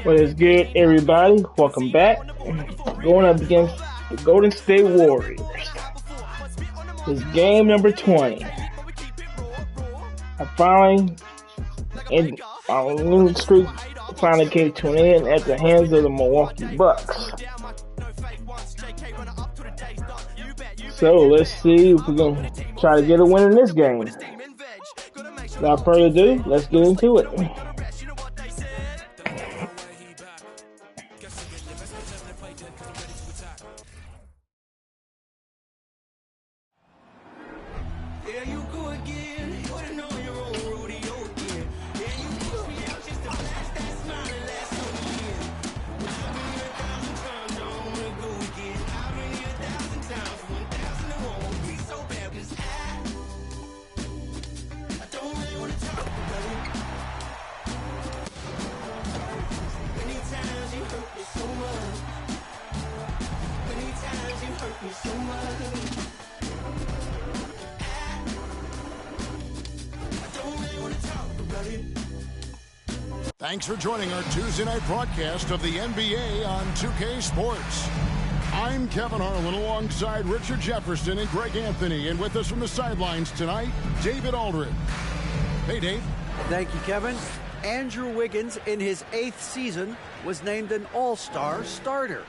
What is good, everybody? Welcome back. Going up against the Golden State Warriors. This is game number 20. I finally, in our losing streak, finally came to an end at the hands of the Milwaukee Bucks. So let's see if we're going to try to get a win in this game. Without further ado, let's get into it. Thanks for joining our Tuesday night broadcast of the NBA on 2K Sports. I'm Kevin Harlan alongside Richard Jefferson and Greg Anthony, and with us from the sidelines tonight, David Aldridge. Hey, Dave. Thank you, Kevin. Andrew Wiggins, in his 8th season, was named an All-Star starter.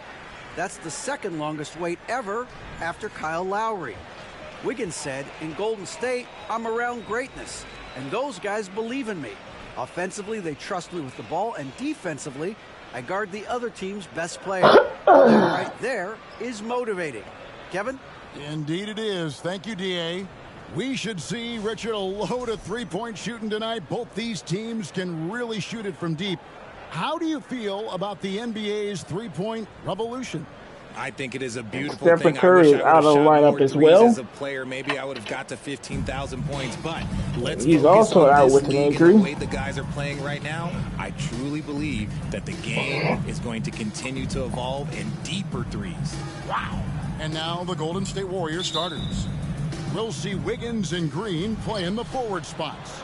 That's the second longest wait ever after Kyle Lowry. Wiggins said, "In Golden State, I'm around greatness, and those guys believe in me. Offensively, they trust me with the ball, and defensively, I guard the other team's best player." That right there is motivating. Kevin? Indeed it is. Thank you, D.A. We should see, Richard, a load of three-point shooting tonight. Both these teams can really shoot it from deep. How do you feel about the NBA's three-point revolution? I think it is a beautiful Stephen thing. Curry is out of the lineup as well. As a player, maybe I would have got to 15,000 points, but he's also out with an injury. The way the guys are playing right now, I truly believe that the game is going to continue to evolve in deeper threes. Wow. And now the Golden State Warriors starters. We'll see Wiggins and Green play in the forward spots.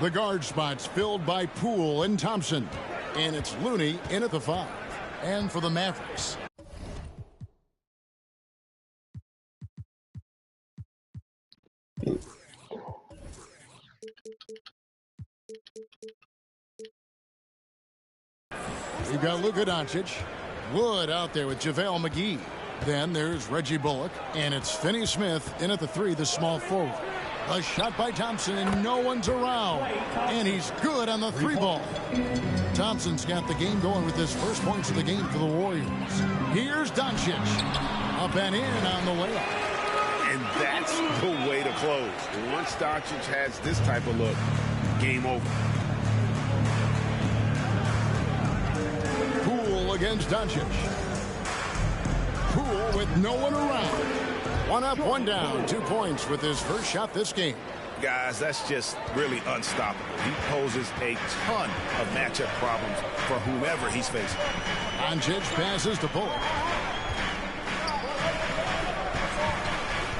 The guard spots filled by Poole and Thompson. And it's Looney in at the 5. And for the Mavericks, we've got Luka Doncic. Wood out there with JaVale McGee. Then there's Reggie Bullock. And it's Finney Smith in at the 3, the small forward. A shot by Thompson, and no one's around. And he's good on the 3-ball. Thompson's got the game going with his first points of the game for the Warriors. Here's Doncic. Up and in on the layup. And that's the way to close. Once Doncic has this type of look, game over. Poole against Doncic. Poole with no one around. 1 up, 1 down. 2 points with his first shot this game. Guys, that's just really unstoppable. He poses a ton of matchup problems for whomever he's facing. Doncic passes to Bullock.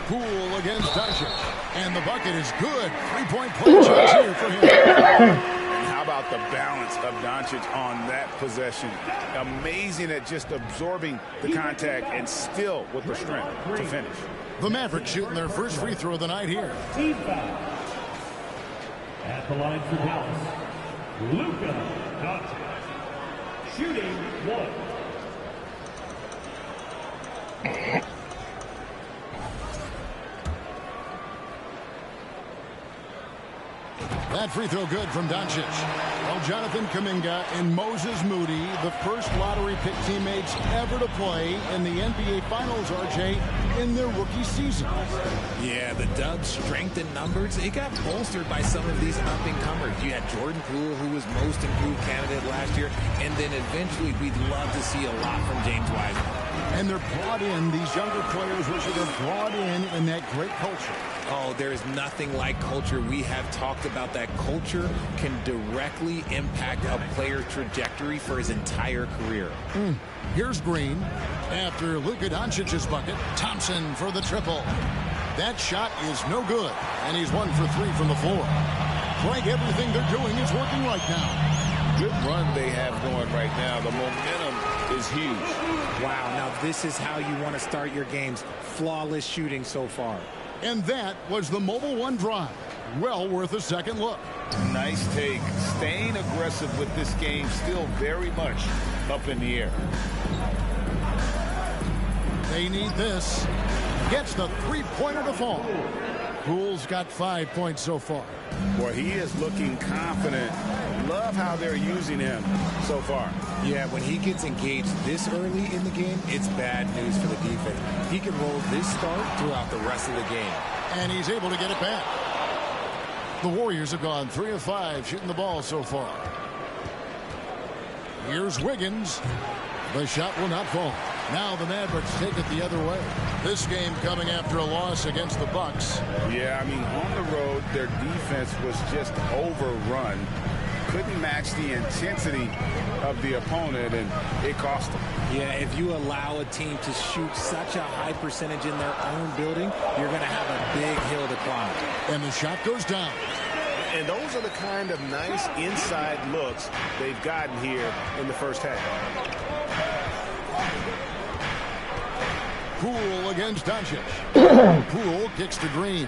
Poole against Doncic. And the bucket is good. 3-point play chance here for him. And how about the balance of Doncic on that possession? Amazing at just absorbing the contact and still with the strength to finish. The Mavericks shooting their first free throw of the night here. Team foul. At the line for Dallas, Luka Doncic. Shooting 1. That free throw good from Doncic. Well, Jonathan Kuminga and Moses Moody, the first lottery pick teammates ever to play in the NBA Finals, RJ, in their rookie season. Yeah, the Dubs' strength in numbers, it got bolstered by some of these up-and-comers. You had Jordan Poole, who was most improved candidate last year, and then eventually we'd love to see a lot from James Wiseman. And they're brought in, these younger players, which are brought in that great culture. Oh, there is nothing like culture. We have talked about that culture can directly impact a player's trajectory for his entire career. Here's Green. After Luka Doncic's bucket, Thompson for the triple. That shot is no good, and he's 1 for 3 from the floor. Frank, everything they're doing is working right now. Good run they have going right now. The momentum is huge. Wow, now this is how you want to start your games. Flawless shooting so far. And that was the Mobile One drive. Well worth a second look. Nice take. Staying aggressive with this game, still very much up in the air. They need this. Gets the three-pointer to fall. Poole's got 5 points so far. Boy, he is looking confident. Love how they're using him so far. Yeah, when he gets engaged this early in the game, it's bad news for the defense. He can roll this start throughout the rest of the game. And he's able to get it back. The Warriors have gone 3 of 5 shooting the ball so far. Here's Wiggins. The shot will not fall. Now the Mavericks take it the other way. This game coming after a loss against the Bucks. Yeah, I mean, on the road, their defense was just overrun. Couldn't match the intensity of the opponent, and it cost them. Yeah, if you allow a team to shoot such a high percentage in their own building, you're going to have a big hill to climb. And the shot goes down. And those are the kind of nice inside looks they've gotten here in the first half. Poole against Doncic. Poole kicks to Green.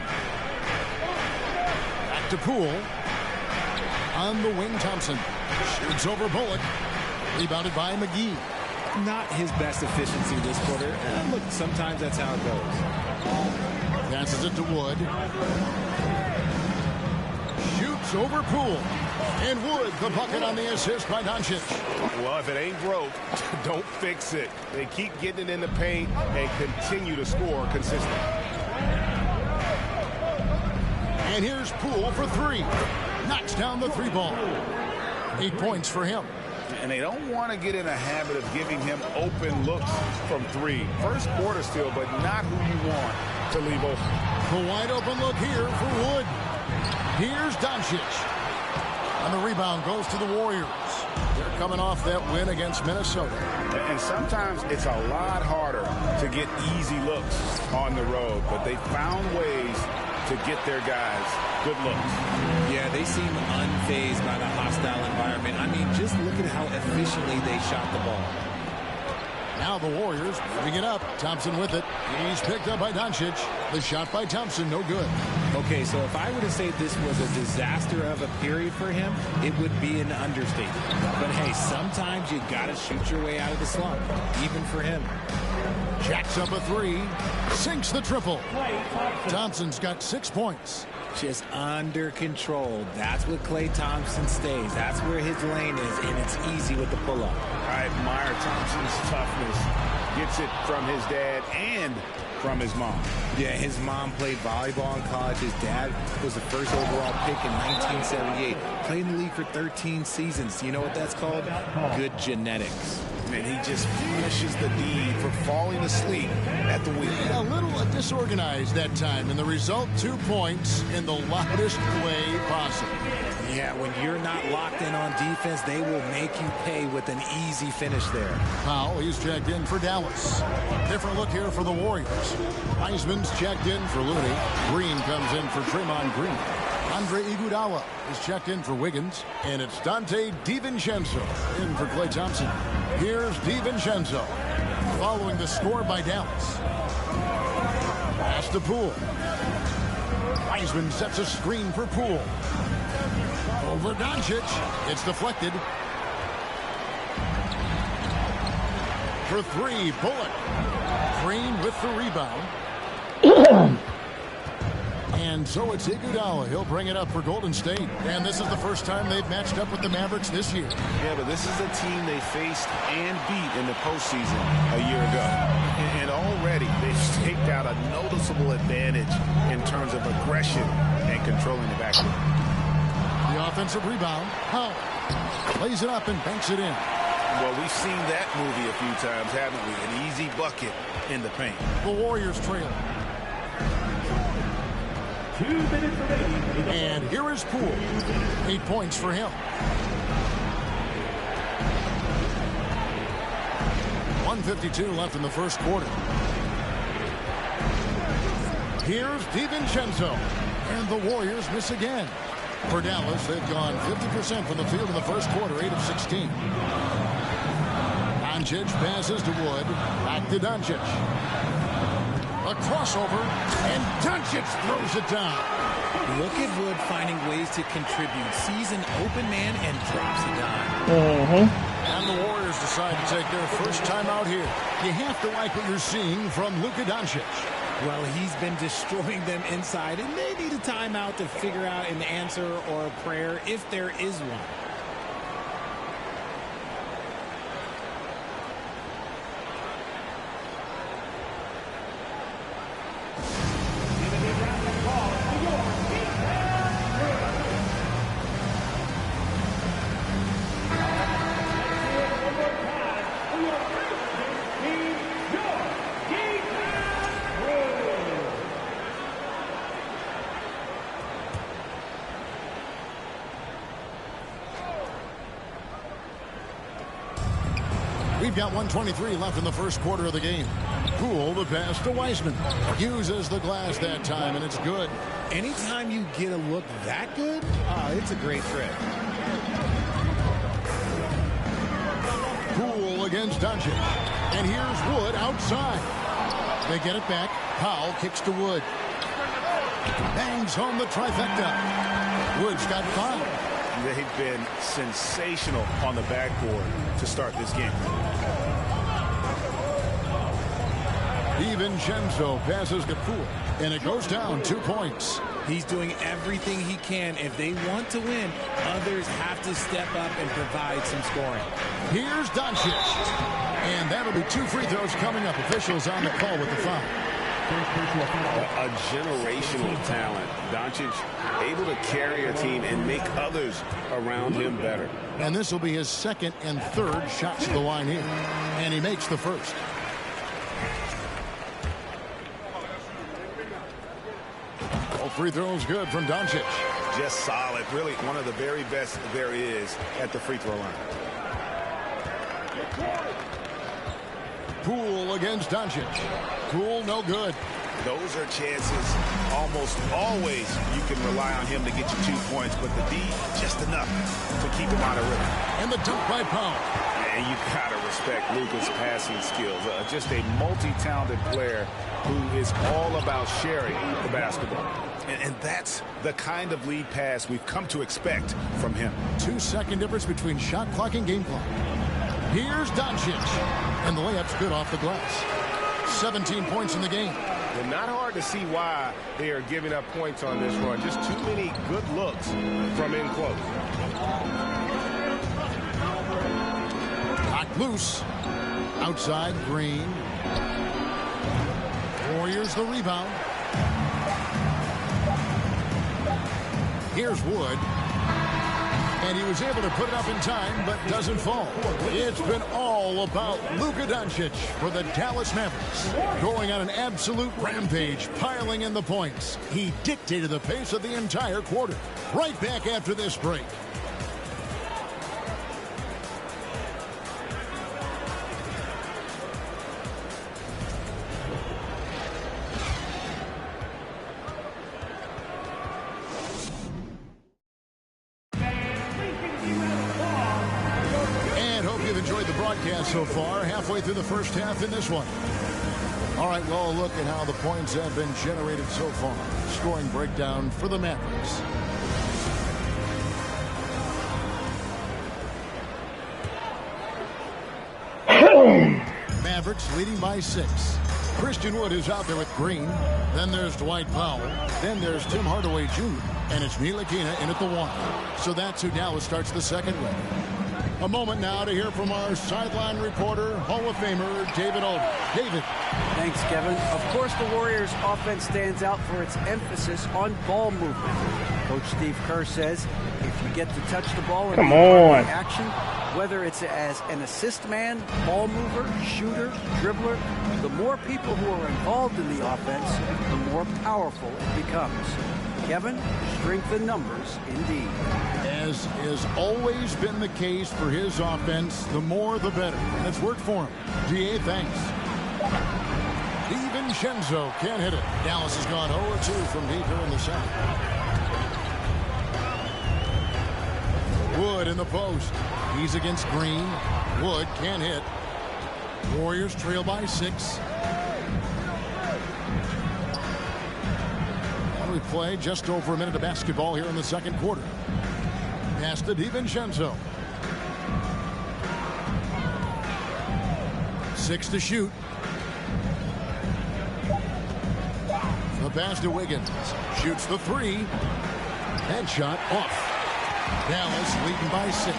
Back to Poole. On the wing, Thompson. Shoots over Bullock. Rebounded by McGee. Not his best efficiency this quarter. And look, sometimes that's how it goes. Passes it to Wood. Shoots over Poole. And Wood, the bucket on the assist by Doncic. Well, if it ain't broke, don't fix it. They keep getting it in the paint and continue to score consistently. And here's Poole for three. Knocks down the three ball. 8 points for him. And they don't want to get in a habit of giving him open looks from three. First quarter still, but not who you want to leave open. A wide open look here for Wood. Here's Doncic. And the rebound goes to the Warriors. They're coming off that win against Minnesota. And sometimes it's a lot harder to get easy looks on the road, but they found ways to get their guys good looks. Yeah, they seem unfazed by the hostile environment. I mean, just look at how efficiently they shot the ball. Now the Warriors moving it up. Thompson with it. He's picked up by Doncic. The shot by Thompson, no good. Okay, so if I were to say this was a disaster of a period for him, it would be an understatement. But hey, sometimes you got to shoot your way out of the slump, even for him. Jacks up a three. Sinks the triple. Thompson's got 6 points. Just under control. That's what Klay Thompson stays. That's where his lane is, and it's easy with the pull-up. I admire Thompson's toughness. Gets it from his dad and from his mom. Yeah, his mom played volleyball in college. His dad was the first overall pick in 1978. Played in the league for 13 seasons. You know what that's called? Good genetics. And he just finishes the deed for falling asleep at the wheel. A little disorganized that time, and the result, 2 points in the loudest way possible. Yeah, when you're not locked in on defense, they will make you pay with an easy finish there. Powell, he's checked in for Dallas. Different look here for the Warriors. Wiseman's checked in for Looney. Green comes in for Draymond Green. Andre Iguodala is checked in for Wiggins. And it's Dante DiVincenzo in for Klay Thompson. Here's DiVincenzo following the score by Dallas. Pass to Poole. Wiseman sets a screen for Poole. Over Doncic. It's deflected. For three, Bullock. Green with the rebound. And so it's Iguodala. He'll bring it up for Golden State. And this is the first time they've matched up with the Mavericks this year. Yeah, but this is a team they faced and beat in the postseason a year ago. And already they've staked out a noticeable advantage in terms of aggression and controlling the backcourt. The offensive rebound. Powell plays it up and banks it in. Well, we've seen that movie a few times, haven't we? An easy bucket in the paint. The Warriors trail. 2 minutes remaining. And here is Poole. 8 points for him. 1:52 left in the first quarter. Here's DiVincenzo. And the Warriors miss again. For Dallas, they've gone 50% from the field in the first quarter, 8 of 16. Doncic passes to Wood. Back to Doncic. A crossover, and Doncic throws it down. Look at Wood finding ways to contribute. Sees an open man and drops a dime. And the Warriors decide to take their first time out here. You have to like what you're seeing from Luka Doncic. Well, he's been destroying them inside, and they need a timeout to figure out an answer or a prayer if there is one. We've got 1:23 left in the first quarter of the game. Poole the pass to Wiseman. Uses the glass that time, and it's good. Anytime you get a look that good, it's a great trick. Poole against Doncic. And here's Wood outside. They get it back. Powell kicks to Wood. Bangs home the trifecta. Wood's got 5. They've been sensational on the backboard to start this game. DiVincenzo passes to Poole, and it goes down 2 points. He's doing everything he can. If they want to win, others have to step up and provide some scoring. Here's Doncic. And that'll be 2 free throws coming up. Officials on the call with the foul. A generational talent. Doncic able to carry a team and make others around him better. And this will be his second and third shots to the line here. And he makes the first. All free throws good from Doncic. Just solid. Really one of the very best there is at the free throw line. Poole against Doncic. Poole no good. Those are chances almost always you can rely on him to get you 2 points, but the D just enough to keep him out of rhythm. And the dunk by Powell. And you gotta respect Luka's passing skills. Just a multi-talented player who is all about sharing the basketball. And that's the kind of lead pass we've come to expect from him. 2-second difference between shot clock and game clock. Here's Doncic. And the layup's good off the glass. 17 points in the game. And not hard to see why they are giving up points on this run. Just too many good looks from in close. Knocked loose. Outside, Green. Warriors the rebound. Here's Wood. And he was able to put it up in time, but doesn't fall. It's been all about Luka Doncic for the Dallas Mavericks. Going on an absolute rampage, piling in the points. He dictated the pace of the entire quarter. Right back after this break. So far, halfway through the first half in this one. All right, well, look at how the points have been generated so far. Scoring breakdown for the Mavericks. Mavericks leading by 6. Christian Wood is out there with Green. Then there's Dwight Powell. Then there's Tim Hardaway Jr. And it's Ntilikina in at the 1. So that's who Dallas starts the second with. A moment now to hear from our sideline reporter, Hall of Famer David Aldridge. David. Thanks, Kevin. Of course, the Warriors' offense stands out for its emphasis on ball movement. Coach Steve Kerr says if you get to touch the ball and action, whether it's as an assist man, ball mover, shooter, dribbler, the more people who are involved in the offense, the more powerful it becomes. Kevin, strength in numbers, indeed. As has always been the case for his offense, the more the better. That's worked for him. DA, thanks. DiVincenzo can't hit it. Dallas has gone 0-2 from deep here in the second. Wood in the post. He's against Green. Wood can't hit. Warriors trail by 6. And we play just over a minute of basketball here in the second quarter. Pass to DiVincenzo. 6 to shoot. The pass to Wiggins. Shoots the 3. Headshot off. Dallas leading by 6.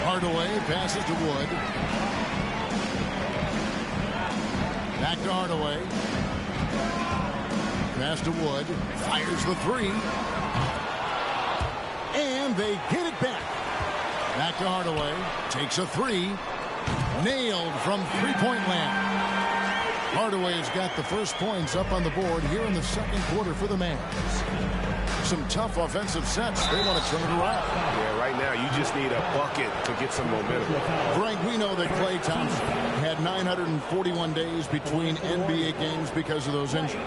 Hardaway passes to Wood. Back to Hardaway. Pass to Wood. Fires the 3. And they get it back. Back to Hardaway. Takes a 3. Nailed from three-point land. Hardaway's got the first points up on the board here in the second quarter for the Mavs. Some tough offensive sets. They want to turn it around. Yeah, right now you just need a bucket to get some momentum. Frank, we know that Klay Thompson had 941 days between NBA games because of those injuries.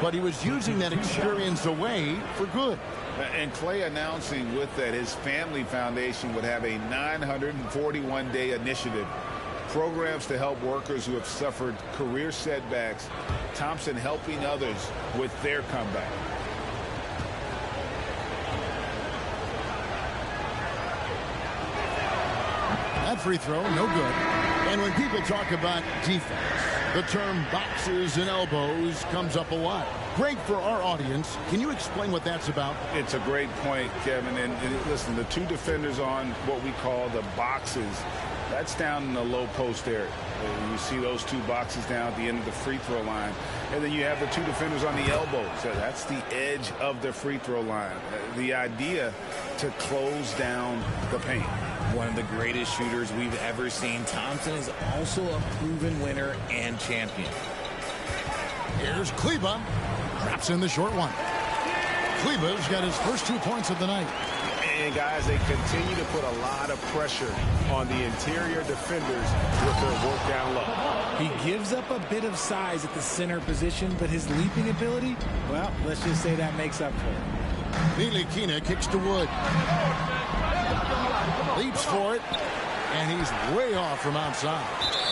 But he was using that experience away for good. And Klay announcing with that his family foundation would have a 941-day initiative. Programs to help workers who have suffered career setbacks. Thompson helping others with their comeback. That free throw, no good. And when people talk about defense, the term boxes and elbows comes up a lot. Great for our audience. Can you explain what that's about? It's a great point, Kevin. And listen, the two defenders on what we call the boxes, that's down in the low post area. You see those two boxes down at the end of the free throw line. And then you have the two defenders on the elbows. That's the edge of the free throw line. The idea to close down the paint. One of the greatest shooters we've ever seen. Thompson is also a proven winner and champion. Here's Kleba. Traps in the short one. Kleba's got his first 2 points of the night. And guys, they continue to put a lot of pressure on the interior defenders with their work down low. He gives up a bit of size at the center position, but his leaping ability, well, let's just say that makes up for it. Ntilikina kicks to Wood. Leaps for it, and he's way off from outside.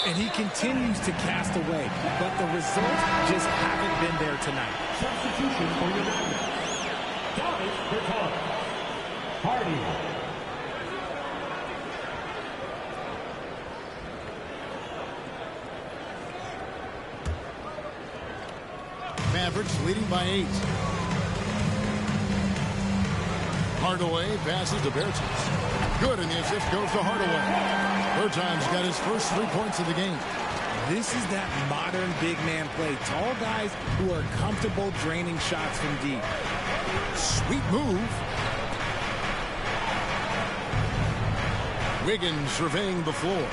And he continues to cast away, but the results just haven't been there tonight. Substitution for your Dallas Bertans. Hardy. Mavericks leading by 8. Hardaway passes to Bertans. Good, and the assist goes to Hardaway. Bertans got his first 3 points of the game. This is that modern big man play. Tall guys who are comfortable draining shots from deep. Sweet move. Wiggins surveying the floor.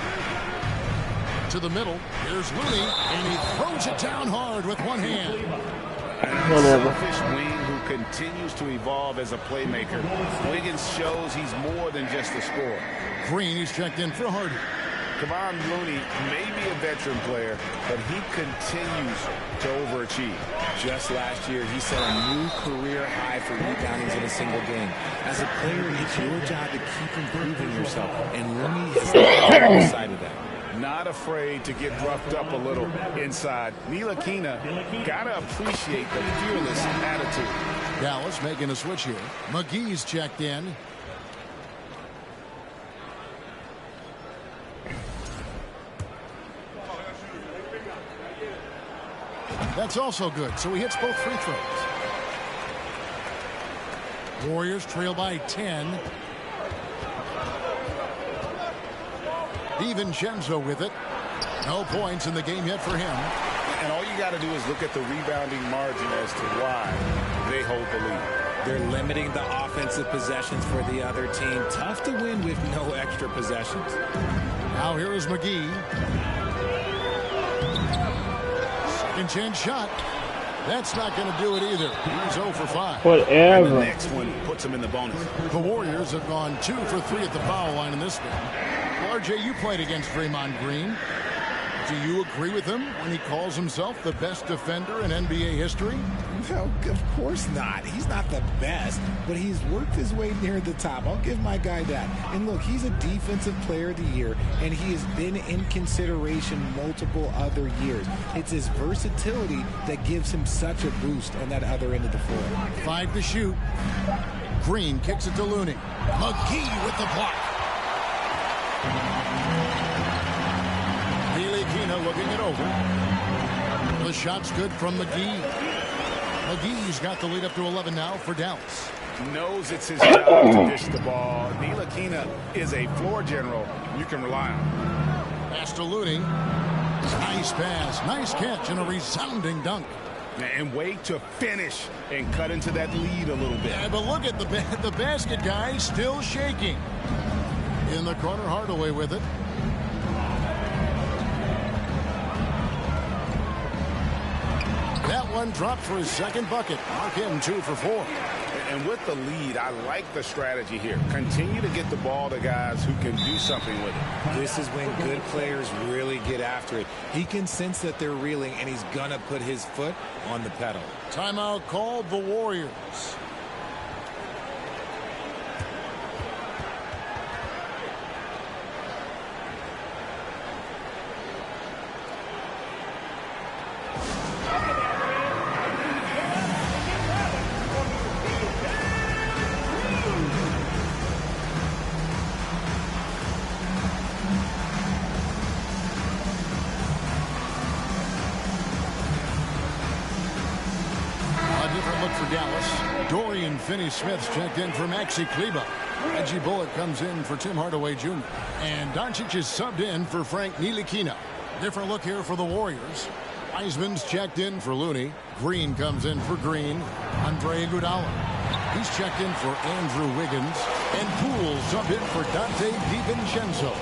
To the middle. Here's Looney, and he throws it down hard with one hand. A selfish wing who continues to evolve as a playmaker. Wiggins shows he's more than just a scorer. Green is checked in for Hardy. Kevon Looney may be a veteran player, but he continues to overachieve. Just last year, he set a new career high for reboundings in a single game. As a player, it's your job to keep improving yourself, and Looney has never decided that. Not afraid to get roughed up a little inside. Ntilikina gotta appreciate the fearless attitude. Dallas making a switch here. McGee's checked in. That's also good, so he hits both free throws. Warriors trail by 10. DiVincenzo with it. No points in the game yet for him. And all you got to do is look at the rebounding margin as to why they hold the lead. They're limiting the offensive possessions for the other team. Tough to win with no extra possessions. Now here is McGee. Second chance shot. That's not going to do it either. He's 0 for 5. Whatever. And the next one puts him in the bonus. The Warriors have gone 2 for 3 at the foul line in this game. Well, RJ, you played against Draymond Green. Do you agree with him when he calls himself the best defender in NBA history? No, of course not. He's not the best, but he's worked his way near the top. I'll give my guy that. And look, he's a defensive player of the year, and he has been in consideration multiple other years. It's his versatility that gives him such a boost on that other end of the floor. 5 to shoot. Green kicks it to Looney. McGee with the block. Looking it over. The shot's good from McGee. McGee's got the lead up to 11 now for Dallas. Knows it's his job to dish the ball. Ntilikina is a floor general you can rely on. Pass to Looney. Nice pass, nice catch, and a resounding dunk. And way to finish and cut into that lead a little bit. Yeah, but look at the basket guy still shaking. In the corner, Hardaway with it. That one dropped for his second bucket. Mark him 2 for 4. And with the lead, I like the strategy here. Continue to get the ball to guys who can do something with it. This is when good players really get after it. He can sense that they're reeling, and he's going to put his foot on the pedal. Timeout called the Warriors. Finney-Smith's checked in for Maxi Kleber. Reggie Bullock comes in for Tim Hardaway Jr. And Doncic is subbed in for Frank Ntilikina. Different look here for the Warriors. Wiseman's checked in for Looney. Green comes in for Green. Andre Iguodala. He's checked in for Andrew Wiggins. And Poole's subbed in for Dante DiVincenzo.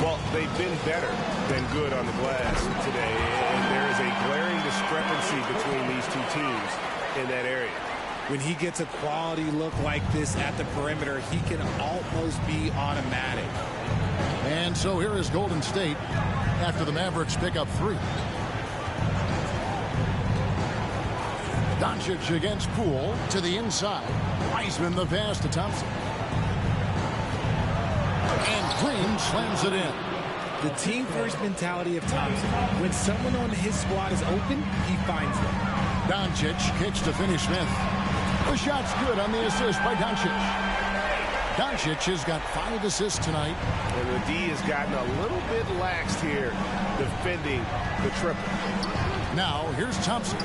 Well, they've been better than good on the glass today. And there is a glaring discrepancy between these two teams in that area. When he gets a quality look like this at the perimeter, he can almost be automatic. And so here is Golden State after the Mavericks pick up 3. Doncic against Poole to the inside. Wiseman the pass to Thompson. And Green slams it in. The team-first mentality of Thompson. When someone on his squad is open, he finds them. Doncic kicks to Finney-Smith. The shot's good on the assist by Doncic. Doncic has got 5 assists tonight. And the D has gotten a little bit laxed here defending the triple. Now here's Thompson.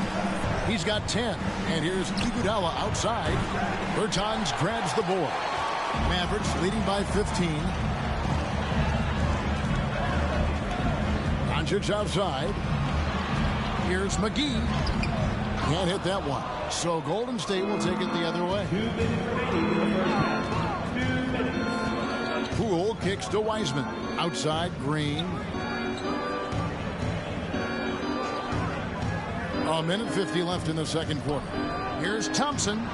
He's got 10. And here's Iguodala outside. Bertans grabs the board. Mavericks leading by 15. Doncic outside. Here's McGee. Can't hit that one. So Golden State will take it the other way. Poole kicks to Wiseman. Outside, Green. A minute 50 left in the second quarter. Here's Thompson.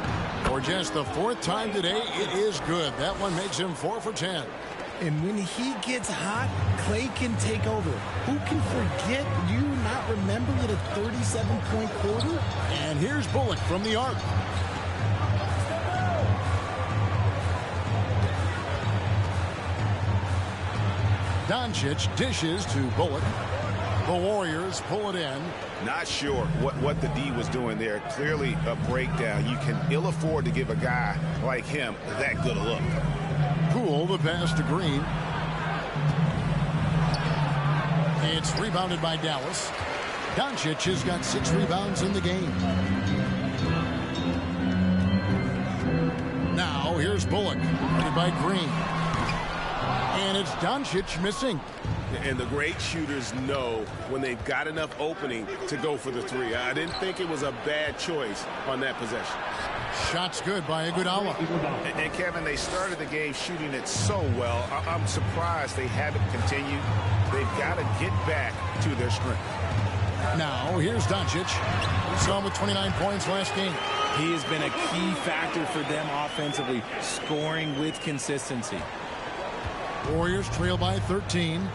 For just the 4th time today, it is good. That one makes him 4 for 10. And when he gets hot, Clay can take over. Who can forget you not remembering a 37-point quarter? And here's Bullock from the arc. Doncic dishes to Bullock. The Warriors pull it in. Not sure what the D was doing there. Clearly a breakdown. You can ill afford to give a guy like him that good a look. Poole the pass to Green. It's rebounded by Dallas. Doncic has got 6 rebounds in the game. Now here's Bullock. Guarded by Green. And it's Doncic missing. And the great shooters know when they've got enough opening to go for the 3. I didn't think it was a bad choice on that possession. Shot's good by Iguodala. And Kevin, they started the game shooting it so well. I'm surprised they haven't continued. They've got to get back to their strength. Now here's Doncic. We saw him with 29 points last game. He has been a key factor for them offensively, scoring with consistency. Warriors trail by 13.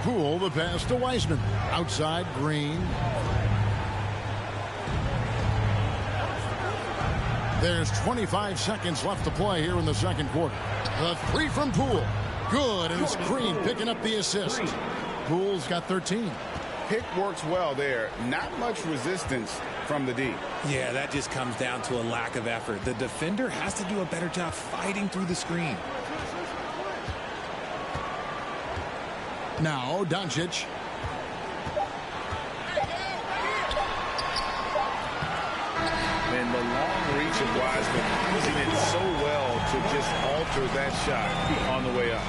Poole, the pass to Wiseman. Outside, Green. There's 25 seconds left to play here in the second quarter. The three from Poole. Good, and it's Green picking up the assist. Poole's got 13. Pick works well there. Not much resistance from the D. Yeah, that just comes down to a lack of effort. The defender has to do a better job fighting through the screen. Now, Doncic. And the long reach of Wiseman using it so well to just alter that shot on the way up.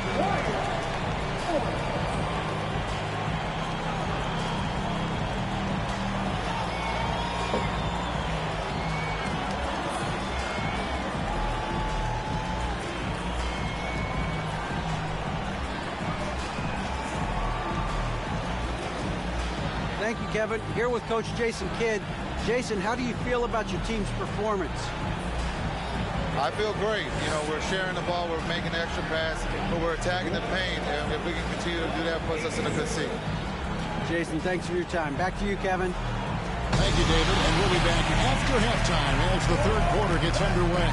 Thank you, Kevin. Here with Coach Jason Kidd. Jason, how do you feel about your team's performance? I feel great. You know, we're sharing the ball, we're making the extra pass, but we're attacking the paint. And if we can continue to do that, puts us in a good seat. Jason, thanks for your time. Back to you, Kevin. Thank you, David. And we'll be back after halftime as the third quarter gets underway.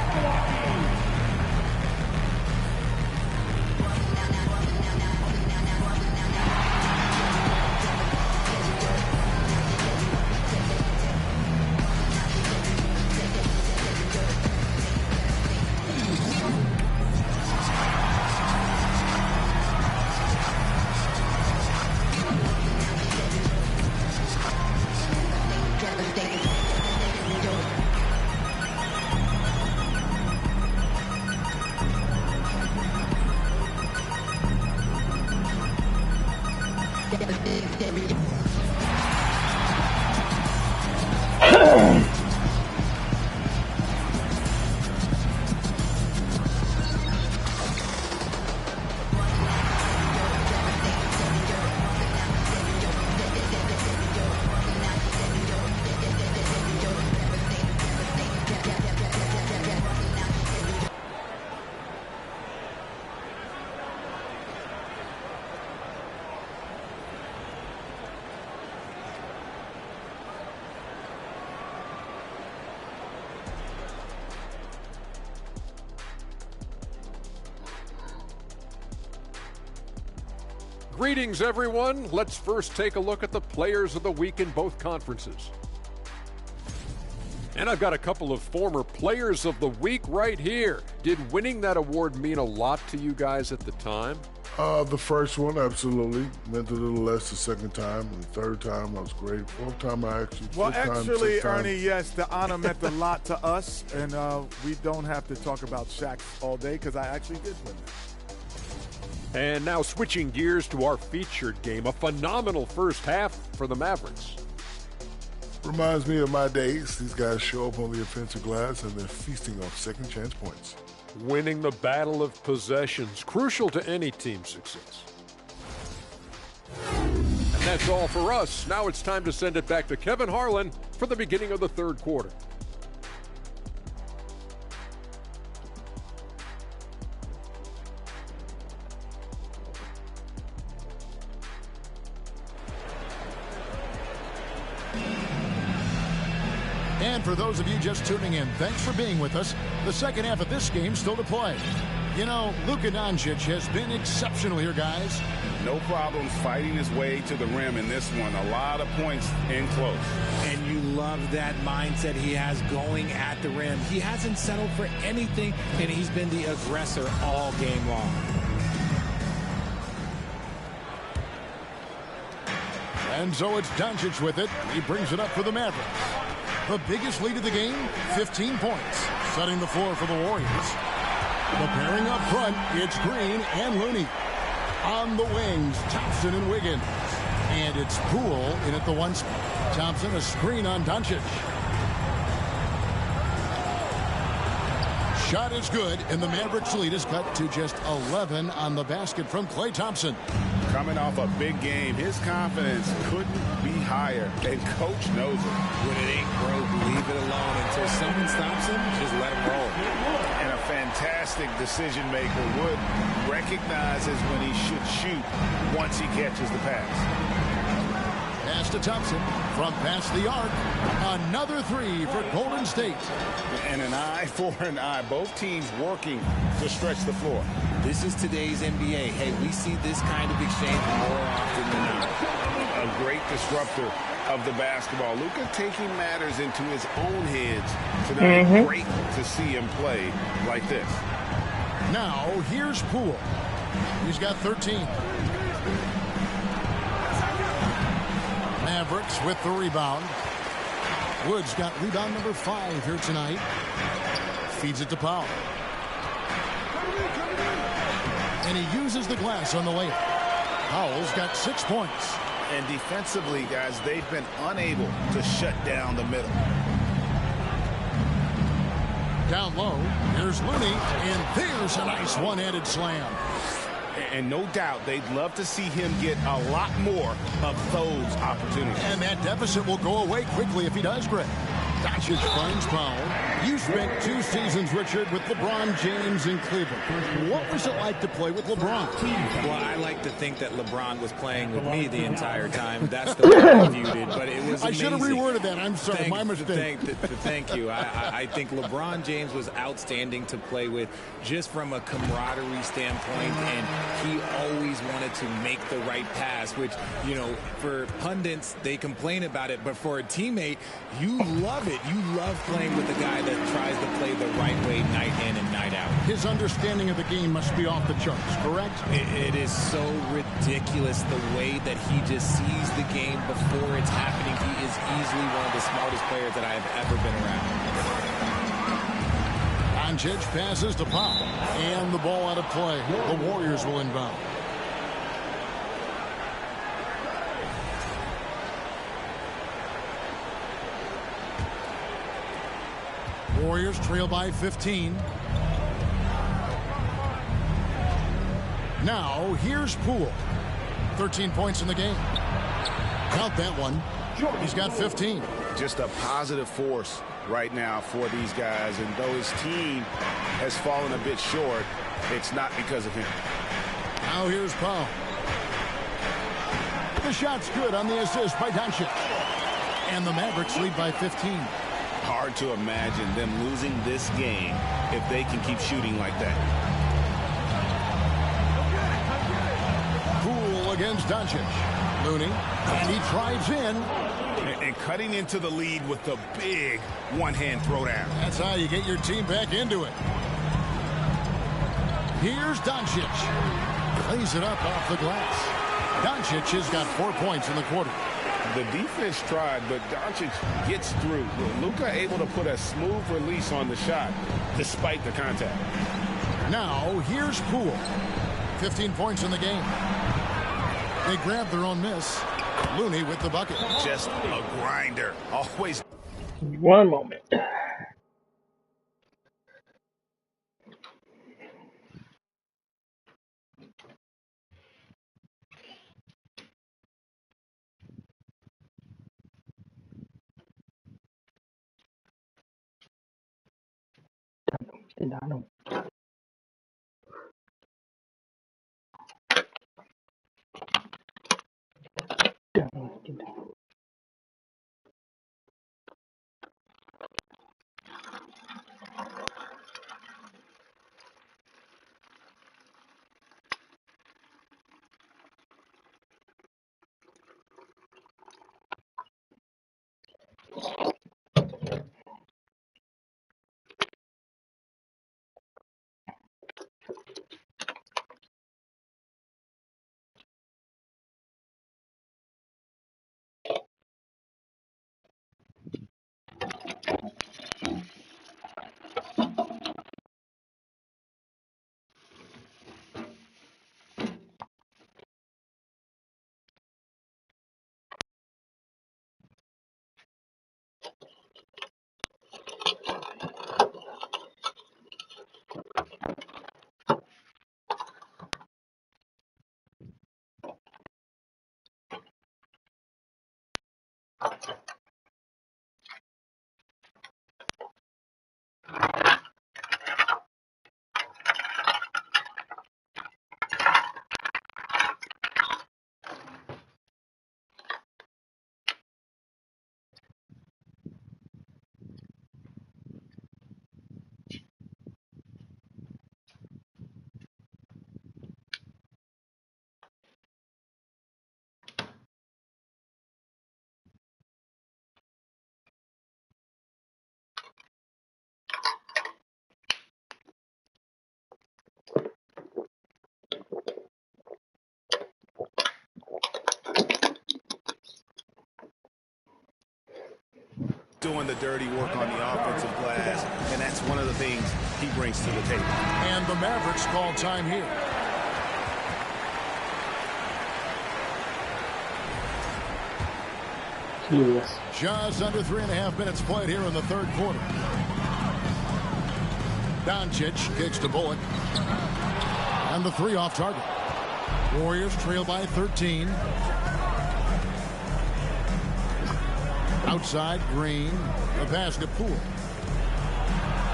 Greetings, everyone. Let's first take a look at the players of the week in both conferences. And I've got a couple of former players of the week right here. Did winning that award mean a lot to you guys at the time? The first one, absolutely. Meant a little less the second time. And the third time, that was great. Fourth time, I actually... Well, actually, Ernie, yes, the honor meant a lot to us. And we don't have to talk about Shaq all day because I actually did win that. And now switching gears to our featured game, a phenomenal first half for the Mavericks. Reminds me of my days. These guys show up on the offensive glass and they're feasting off second chance points. Winning the battle of possessions, crucial to any team's success. And that's all for us. Now it's time to send it back to Kevin Harlan for the beginning of the third quarter. And for those of you just tuning in, thanks for being with us. The second half of this game still to play. You know, Luka Doncic has been exceptional here, guys. No problems fighting his way to the rim in this one. A lot of points in close. And you love that mindset he has going at the rim. He hasn't settled for anything, and he's been the aggressor all game long. And so it's Doncic with it. He brings it up for the Mavericks. The biggest lead of the game, 15 points, setting the floor for the Warriors. The pairing up front, it's Green and Looney. On the wings, Thompson and Wiggins. And it's Poole in at the one spot. Thompson, a screen on Doncic. Shot is good, and the Mavericks lead is cut to just 11 on the basket from Klay Thompson. Coming off a big game, his confidence couldn't be higher, and Coach knows it. When it ain't broke, leave it alone until someone stops him. Just let him roll. And a fantastic decision maker. Wood recognizes when he should shoot once he catches the pass. Pass to Thompson from past the arc. Another three for Golden State. And an eye for an eye. Both teams working to stretch the floor. This is today's NBA. Hey, we see this kind of exchange more often than not. A great disruptor of the basketball. Luka taking matters into his own hands tonight. Great to see him play like this. Now, here's Poole. He's got 13. Mavericks with the rebound. Wood's got rebound number 5 here tonight. Feeds it to Powell. And he uses the glass on the layup. Powell's got 6 points. And defensively, guys, they've been unable to shut down the middle. Down low, here's Looney, and there's a nice one-handed slam. And no doubt they'd love to see him get a lot more of those opportunities. And that deficit will go away quickly if he does, Greg. Doncic finds Powell. You spent 2 seasons, Richard, with LeBron James in Cleveland. What was it like to play with LeBron? Well, I like to think that LeBron was playing with me the entire time. That's the way I viewed it, but it was amazing. I should have reworded that. I'm sorry, my mistake. Thank you. I think LeBron James was outstanding to play with just from a camaraderie standpoint, and he always wanted to make the right pass, which, you know, for pundits, they complain about it, but for a teammate, you love it. You love playing with a guy that tries to play the right way night in and night out. His understanding of the game must be off the charts, correct? It is so ridiculous the way that he just sees the game before it's happening. He is easily one of the smartest players that I have ever been around. Doncic passes to Powell, and the ball out of play. The Warriors will inbound. Warriors trail by 15. Now, here's Poole. 13 points in the game. Count that one. He's got 15. Just a positive force right now for these guys. And though his team has fallen a bit short, it's not because of him. Now here's Powell. The shot's good on the assist by Doncic. And the Mavericks lead by 15. Hard to imagine them losing this game if they can keep shooting like that. Poole against Doncic. Looney, and he drives in. And cutting into the lead with the big one-hand throwdown. That's how you get your team back into it. Here's Doncic. Plays it up off the glass. Doncic has got 4 points in the quarter. The defense tried, but Doncic gets through. Luka able to put a smooth release on the shot despite the contact. Now, here's Poole. 15 points in the game. They grab their own miss. Looney with the bucket. Just a grinder. Always. One moment. doing the dirty work on the offensive glass, and that's one of the things he brings to the table. And the Mavericks call time here. Serious. Just under 3.5 minutes played here in the third quarter. Doncic kicks to Bullock. And the three off target. Warriors trail by 13. Outside, Green. The pass to Poole.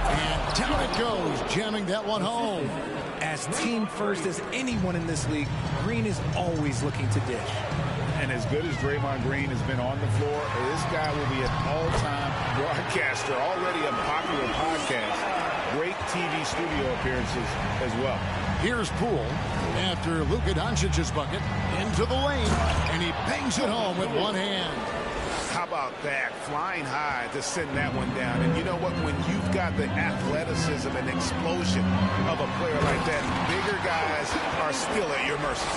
And down it goes, jamming that one home. As team first as anyone in this league, Green is always looking to dish. And as good as Draymond Green has been on the floor, this guy will be an all-time broadcaster, already a popular podcast. Great TV studio appearances as well. Here's Poole after Luka Doncic's bucket into the lane, and he bangs it home with one hand. How about that? Flying high to send that one down. And you know what? When you've got the athleticism and explosion of a player like that, bigger guys are still at your mercy.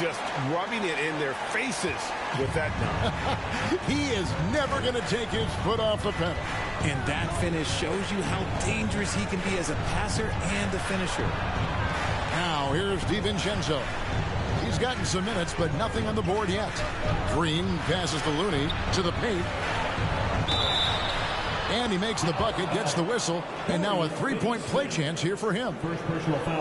Just rubbing it in their faces with that dunk. He is never going to take his foot off the pedal. And that finish shows you how dangerous he can be as a passer and a finisher. Now here's DiVincenzo. He's gotten some minutes, but nothing on the board yet. Green passes to Looney to the paint. And he makes the bucket, gets the whistle, and now a three-point play chance here for him.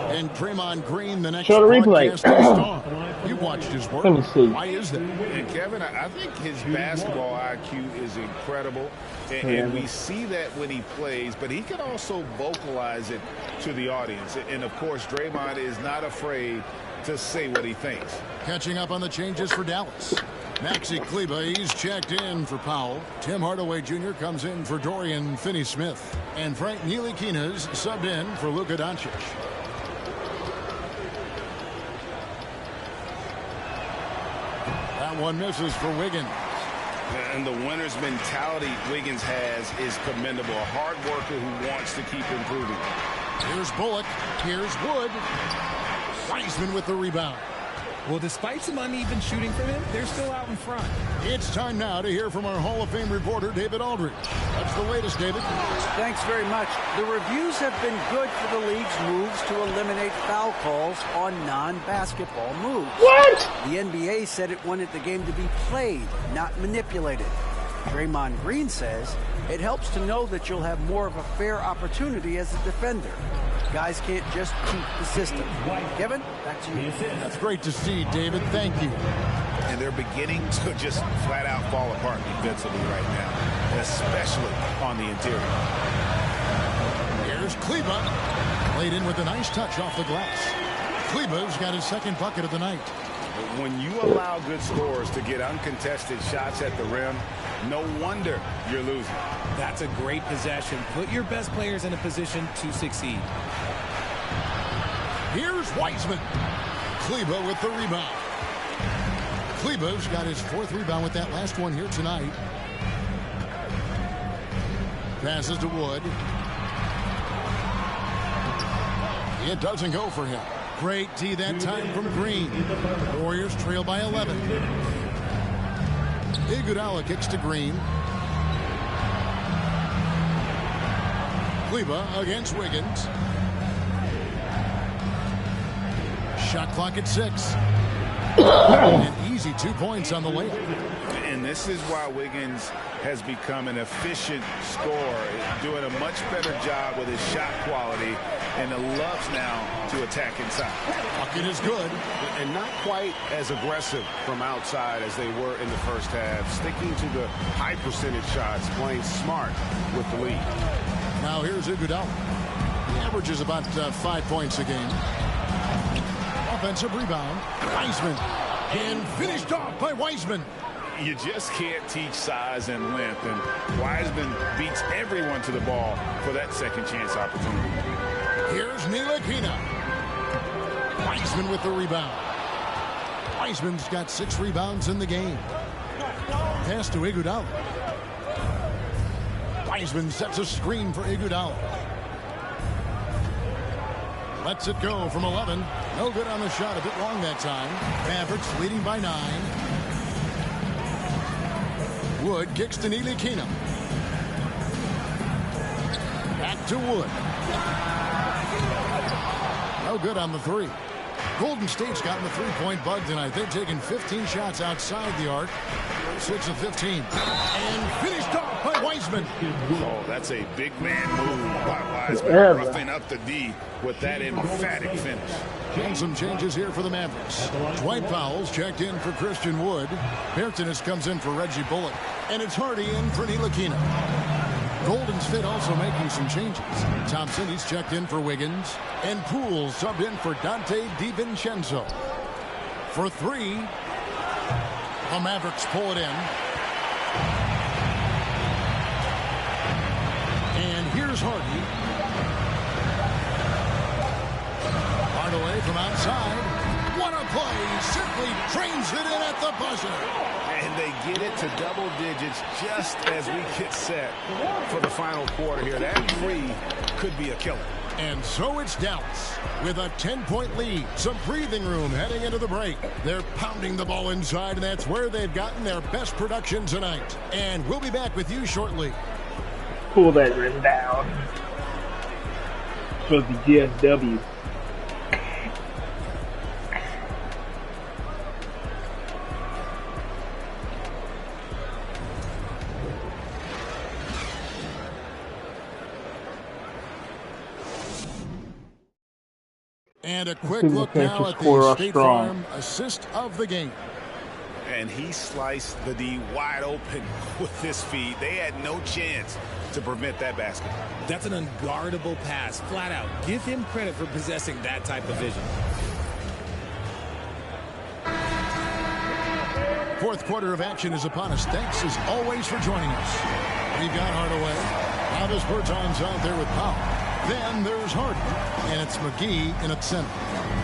And Draymond Green, the next broadcast star. You watched his work. Let me see. Why is that? And Kevin, I think his basketball IQ is incredible. And we see that when he plays, but he can also vocalize it to the audience. And, of course, Draymond is not afraid to say what he thinks. Catching up on the changes for Dallas. Maxi Kleber, he's checked in for Powell. Tim Hardaway Jr. comes in for Dorian Finney-Smith. And Frank Ntilikina's subbed in for Luka Doncic. That one misses for Wiggins. And the winner's mentality Wiggins has is commendable. A hard worker who wants to keep improving. Here's Bullock. Here's Wood. Wiseman with the rebound. Well, despite some uneven shooting from him, they're still out in front. It's time now to hear from our Hall of Fame reporter, David Aldridge. That's the latest, David. Thanks very much. The reviews have been good for the league's moves to eliminate foul calls on non-basketball moves. What? The NBA said it wanted the game to be played, not manipulated. Draymond Green says it helps to know that you'll have more of a fair opportunity as a defender. Guys can't just cheat the system. Kevin, back to you. That's great to see, David. Thank you. And they're beginning to just flat out fall apart defensively right now, especially on the interior. Here's Kleber. Played in with a nice touch off the glass. Kleber's got his second bucket of the night. When you allow good scorers to get uncontested shots at the rim, no wonder you're losing. That's a great possession. Put your best players in a position to succeed. Here's Wiseman. Kleber with the rebound. Kleber's got his fourth rebound with that last one here tonight. Passes to Wood. It doesn't go for him. Great D that time from Green. Warriors trail by 11. Iguodala kicks to Green. Kleber against Wiggins. Shot clock at 6. An easy 2 points on the layup. And this is why Wiggins has become an efficient scorer, doing a much better job with his shot quality, and loves now to attack inside. Bucket is good. And not quite as aggressive from outside as they were in the first half. Sticking to the high percentage shots, playing smart with the lead. Now here's Iguodala. He averages about 5 points a game. Offensive rebound. Wiseman. And finished off by Wiseman. You just can't teach size and length, and Wiseman beats everyone to the ball for that second chance opportunity. Here's Ntilikina. Wiseman with the rebound. Wiseman's got 6 rebounds in the game. Pass to Iguodala. Wiseman sets a screen for Iguodala. Lets it go from 11. No good on the shot. A bit long that time. Mavericks leading by 9. Wood kicks to Ntilikina. to Wood. No good on the three. Golden State's gotten the three-point bug tonight. They've taken 15 shots outside the arc. 6 of 15. And finished off by Wiseman. Oh, that's a big man move by Wiseman. Roughing up the D with that emphatic finish. And some changes here for the Mavericks. Dwight Powell's checked in for Christian Wood. Bertans comes in for Reggie Bullock. And it's Hardy in for Ntilikina. Golden State also making some changes. Thompson, he's checked in for Wiggins. And Poole subbed in for Dante DiVincenzo. For three, the Mavericks pull it in. And here's Hardy. Hardaway from outside. What a play. Simply trains it in at the buzzer. And they get it to double digits just as we get set for the final quarter here. That three could be a killer. And so it's Dallas with a 10-point lead. Some breathing room heading into the break. They're pounding the ball inside, and that's where they've gotten their best production tonight. And we'll be back with you shortly. Pull that written down. Supposed to be GSW. And a quick look now at the State Farm assist of the game. And he sliced the D wide open with this feed. They had no chance to prevent that basket. That's an unguardable pass, flat out. Give him credit for possessing that type of vision. Fourth quarter of action is upon us. Thanks as always for joining us. We've got Hardaway. Travis Bertans out there with Powell. Then there's Hardy, and it's McGee in at center.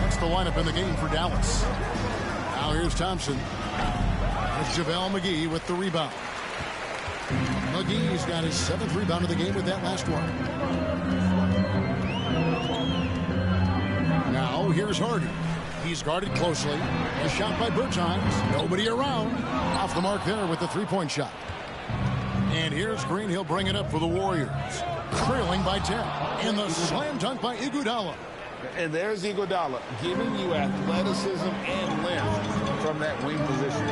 That's the lineup in the game for Dallas. Now here's Thompson. There's JaVale McGee with the rebound. McGee's got his 7th rebound of the game with that last one. Now here's Hardy. He's guarded closely. A shot by Bertans. Nobody around. Off the mark there with the three-point shot. And here's Green. He'll bring it up for the Warriors. Trailing by 10. And the slam dunk by Iguodala. And there's Iguodala giving you athleticism and length from that wing position.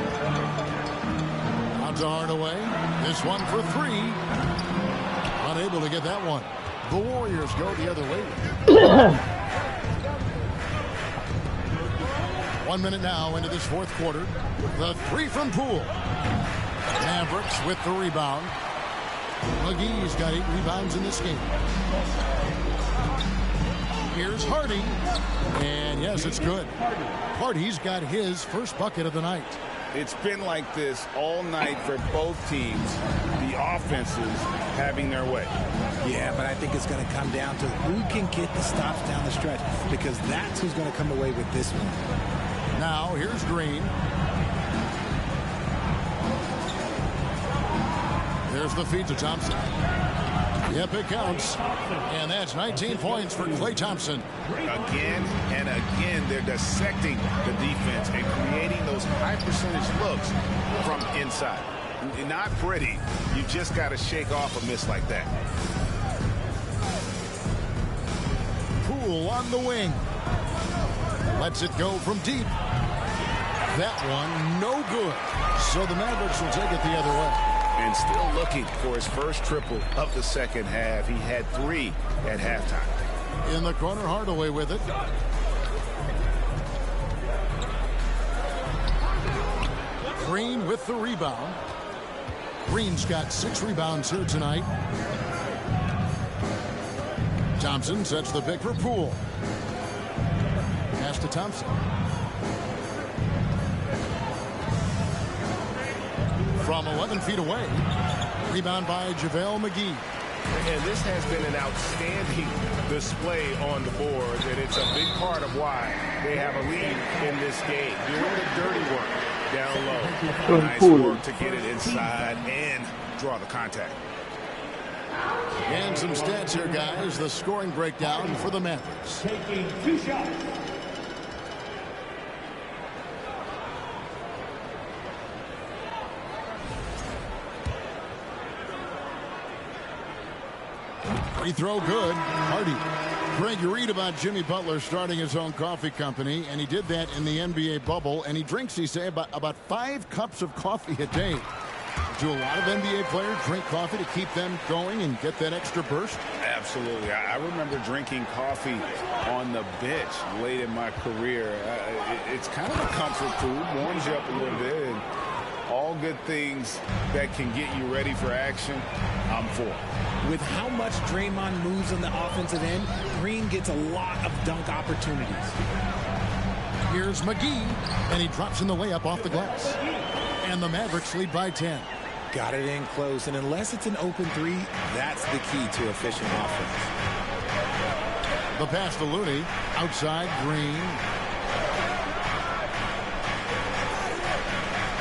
Out to Hardaway. This one for three. Unable to get that one. The Warriors go the other way. 1 minute now into this fourth quarter. The three from Poole. Mavericks with the rebound. McGee's got 8 rebounds in this game. Here's Hardy. And yes, it's good. Hardy's got his first bucket of the night. It's been like this all night for both teams. The offenses having their way. Yeah, but I think it's going to come down to who can get the stops down the stretch, because that's who's going to come away with this one. Now here's Green. There's the feed to Thompson. Yep, it counts. And that's 19 points for Klay Thompson. Again and again, they're dissecting the defense and creating those high percentage looks from inside. Not pretty. You just got to shake off a miss like that. Poole on the wing. Lets it go from deep. That one, no good. So the Mavericks will take it the other way. And still looking for his first triple of the second half. He had 3 at halftime. In the corner, Hardaway with it. Green with the rebound. Green's got 6 rebounds here tonight. Thompson sets the pick for Poole. Pass to Thompson. From 11 feet away. Rebound by JaVale McGee. And this has been an outstanding display on the boards, and it's a big part of why they have a lead in this game. Doing the dirty work down low. Nice work to get it inside and draw the contact. And some stats here, guys. The scoring breakdown for the Mavericks. Taking 2 shots. Free throw good. Hardy. Greg, you read about Jimmy Butler starting his own coffee company, and he did that in the NBA bubble, and he drinks, he say, about 5 cups of coffee a day. Do a lot of NBA players drink coffee to keep them going and get that extra burst? Absolutely. I remember drinking coffee on the bench late in my career. It's kind of a comfort food, warms you up a little bit, and all good things that can get you ready for action, I'm for. With how much Draymond moves on the offensive end, Green gets a lot of dunk opportunities. Here's McGee, and he drops in the layup off the glass. And the Mavericks lead by 10. Got it in close, and unless it's an open three, that's the key to efficient offense. The pass to Looney, outside Green.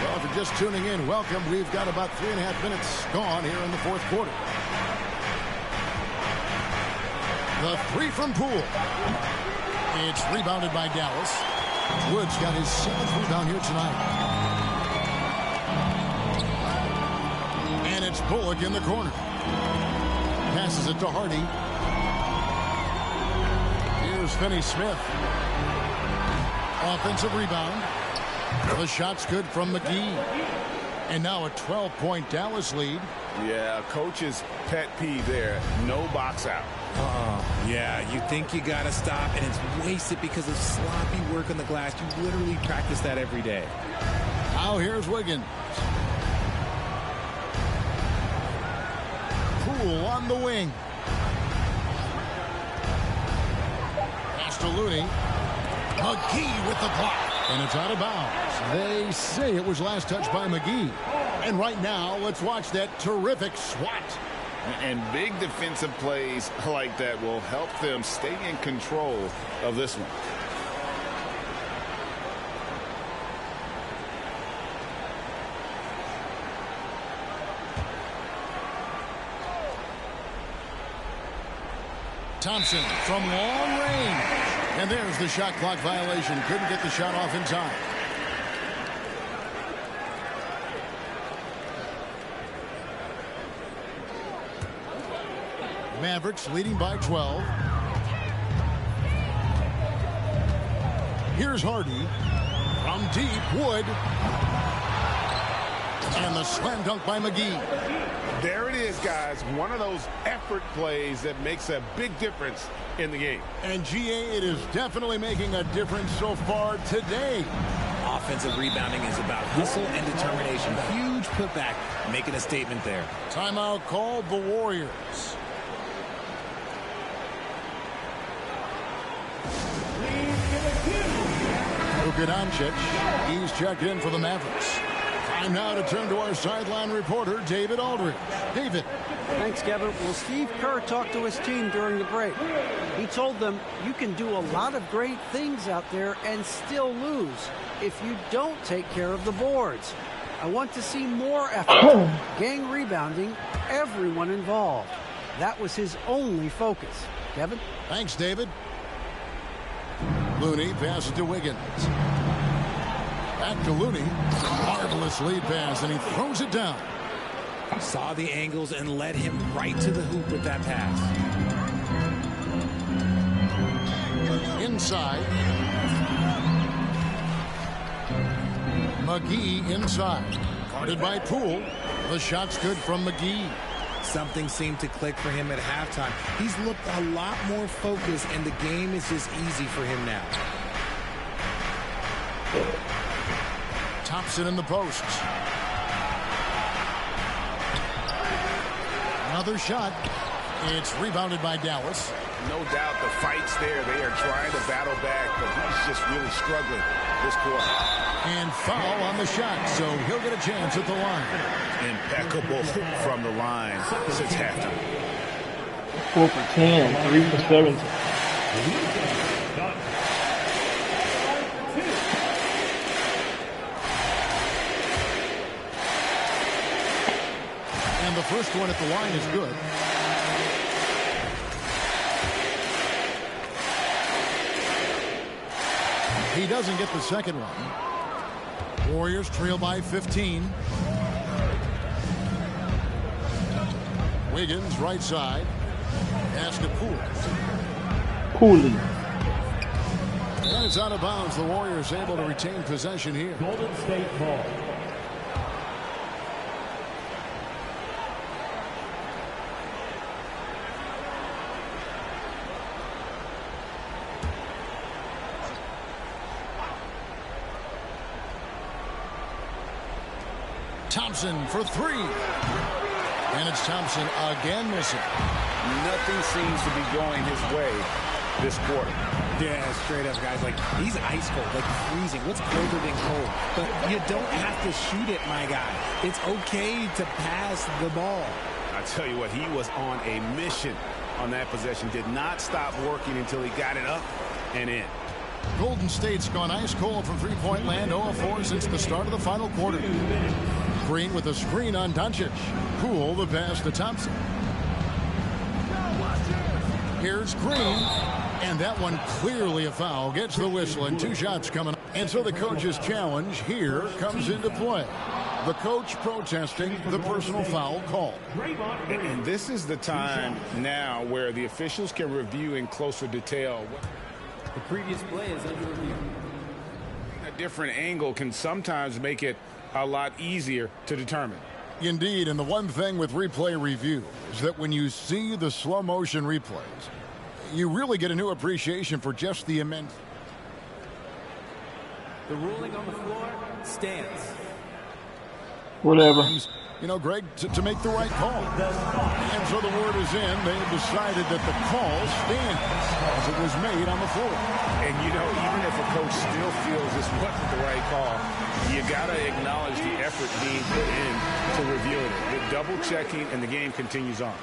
Well, if you're just tuning in, welcome. We've got about 3.5 minutes gone here in the fourth quarter. The three from Poole. It's rebounded by Dallas. Woods got his 7th rebound here tonight. And it's Bullock in the corner. Passes it to Hardy. Here's Finney-Smith. Offensive rebound. The shot's good from McGee. And now a 12-point Dallas lead. Yeah, coach's pet peeve there. No box out. Yeah, you think you got to stop, and it's wasted because of sloppy work on the glass. You literally practice that every day. Now here's Wiggins. Poole on the wing. Pass to Looney. McGee with the block. And it's out of bounds. They say it was last touched by McGee. And right now, let's watch that terrific swat. And big defensive plays like that will help them stay in control of this one. Thompson from long range. And there's the shot clock violation. Couldn't get the shot off in time. Mavericks leading by 12. Here's Hardy. From deep, Wood. And the slam dunk by McGee. There it is, guys. One of those effort plays that makes a big difference in the game. And GA, it is definitely making a difference so far today. Offensive rebounding is about hustle and determination. Huge putback, making a statement there. Timeout called the Warriors. Luka Doncic, he's checked in for the Mavericks. Time now to turn to our sideline reporter, David Aldridge. David. Thanks, Kevin. Well, Steve Kerr talked to his team during the break. He told them you can do a lot of great things out there and still lose if you don't take care of the boards. I want to see more effort, gang rebounding, everyone involved. That was his only focus. Kevin? Thanks, David. Looney passes to Wiggins. Back to Looney. Marvelous lead pass, and he throws it down. Saw the angles and led him right to the hoop with that pass. Inside. McGee inside. Guarded by Poole. The shot's good from McGee. Something seemed to click for him at halftime. He's looked a lot more focused, and the game is just easy for him now. Thompson in the post. Another shot. It's rebounded by Dallas. No doubt the fight's there. They are trying to battle back, but he's just really struggling this quarter. And foul on the shot, so he'll get a chance at the line. Impeccable from the line since halftime. 4 for 10, 3 for 17. And the first one at the line is good. He doesn't get the second one. Warriors trail by 15. Wiggins right side. Pass to Poole. Pooley. And it's out of bounds. The Warriors able to retain possession here. Golden State ball. Thompson for three. And it's Thompson again missing. Nothing seems to be going his way this quarter. Yeah, straight up, guys. Like, he's ice cold, like freezing. What's colder than cold? But you don't have to shoot it, my guy. It's okay to pass the ball. I tell you what, he was on a mission on that possession. Did not stop working until he got it up and in. Golden State's gone ice cold from three-point land, 0-4 since the start of the final quarter. Green with a screen on Doncic. Poole the pass to Thompson. Here's Green, and that one clearly a foul. Gets the whistle, and 2 shots coming up. And so the coach's challenge here comes into play. The coach protesting the personal foul call. And this is the time now where the officials can review in closer detail. The previous play is under review. A different angle can sometimes make it a lot easier to determine. Indeed, and the one thing with replay review is that when you see the slow motion replays, you really get a new appreciation for just the immense. The ruling on the floor stands. Whatever. You know, Greg, to make the right call. And so the word is in. They've decided that the call stands as it was made on the floor. And, you know, even if a coach still feels this wasn't the right call, you got to acknowledge the effort being put in to reviewing it. The double checking, and the game continues on.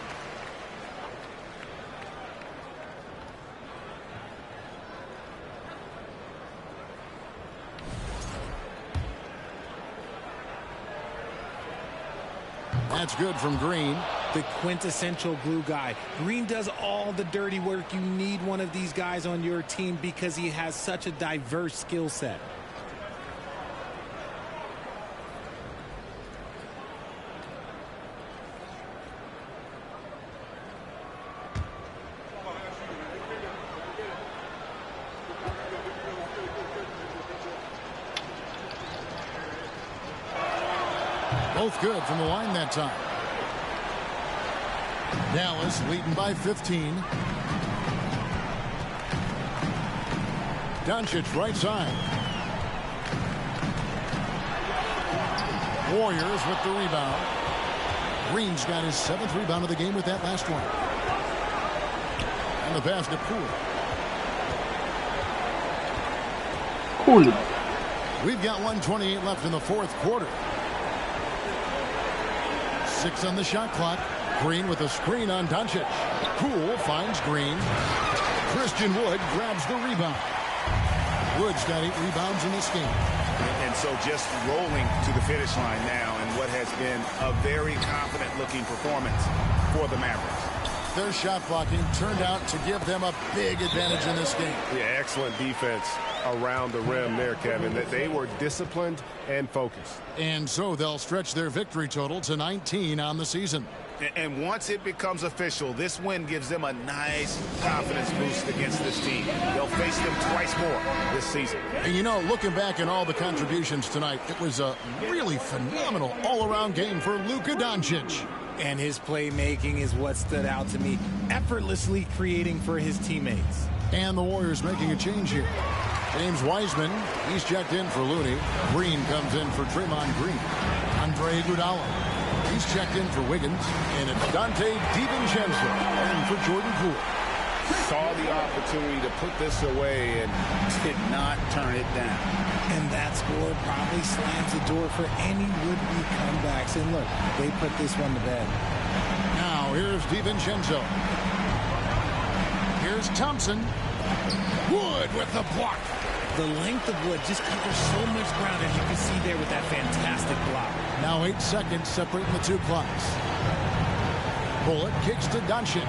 That's good from Green. The quintessential glue guy. Green does all the dirty work. You need one of these guys on your team because he has such a diverse skill set. Both good from the line that time. Dallas leading by 15. Doncic right side. Warriors with the rebound. Green's got his 7th rebound of the game with that last one. And the pass to Poole. Pooley. We've got 1:28 left in the 4th quarter. 6 on the shot clock. Green with a screen on Doncic. Poole finds Green. Christian Wood grabs the rebound. Wood's got 8 rebounds in this game. And so just rolling to the finish line now in what has been a very confident-looking performance for the Mavericks. Their shot blocking turned out to give them a big advantage in this game. Yeah, excellent defense around the rim there, Kevin. That they were disciplined and focused. And so they'll stretch their victory total to 19 on the season. And once it becomes official, this win gives them a nice confidence boost against this team. They'll face them twice more this season. And you know, looking back at all the contributions tonight, it was a really phenomenal all-around game for Luka Doncic. And his playmaking is what stood out to me, effortlessly creating for his teammates. And the Warriors making a change here. James Wiseman, he's checked in for Looney. Green comes in for Draymond Green. Andre Iguodala, he's checked in for Wiggins. And it's Dante DiVincenzo and for Jordan Poole. Saw the opportunity to put this away and did not turn it down. And that score probably slams the door for any would-be comebacks. And look, they put this one to bed. Now here's DiVincenzo. Here's Thompson. Wood with the block. The length of Wood just covers so much ground, as you can see there with that fantastic block. Now 8 seconds separating the 2 clocks. Bullock kicks to Doncic.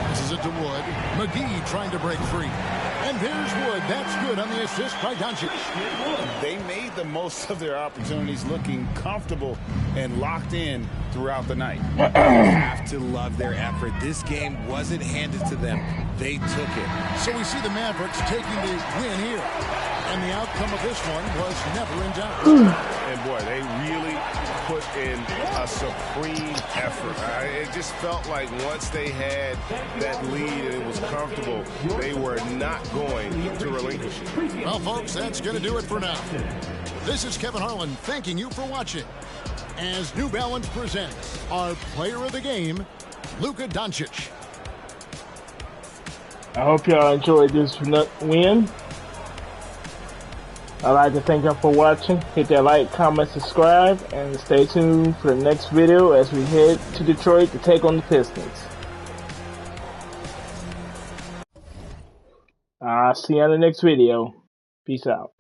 This is it to Wood. McGee trying to break free. And there's Wood. That's good on the assist by Doncic. They made the most of their opportunities, looking comfortable and locked in throughout the night. You have to love their effort. This game wasn't handed to them. They took it. So we see the Mavericks taking the win here. And the outcome of this one was never in doubt. And boy, they really put in a supreme effort. It just felt like once they had that lead and it was comfortable, they were not going to relinquish it. Well, folks, that's going to do it for now. This is Kevin Harlan thanking you for watching as New Balance presents our player of the game, Luka Doncic. I hope y'all enjoyed this win. I'd like to thank y'all for watching. Hit that like, comment, subscribe, and stay tuned for the next video as we head to Detroit to take on the Pistons. I'll see you on the next video. Peace out.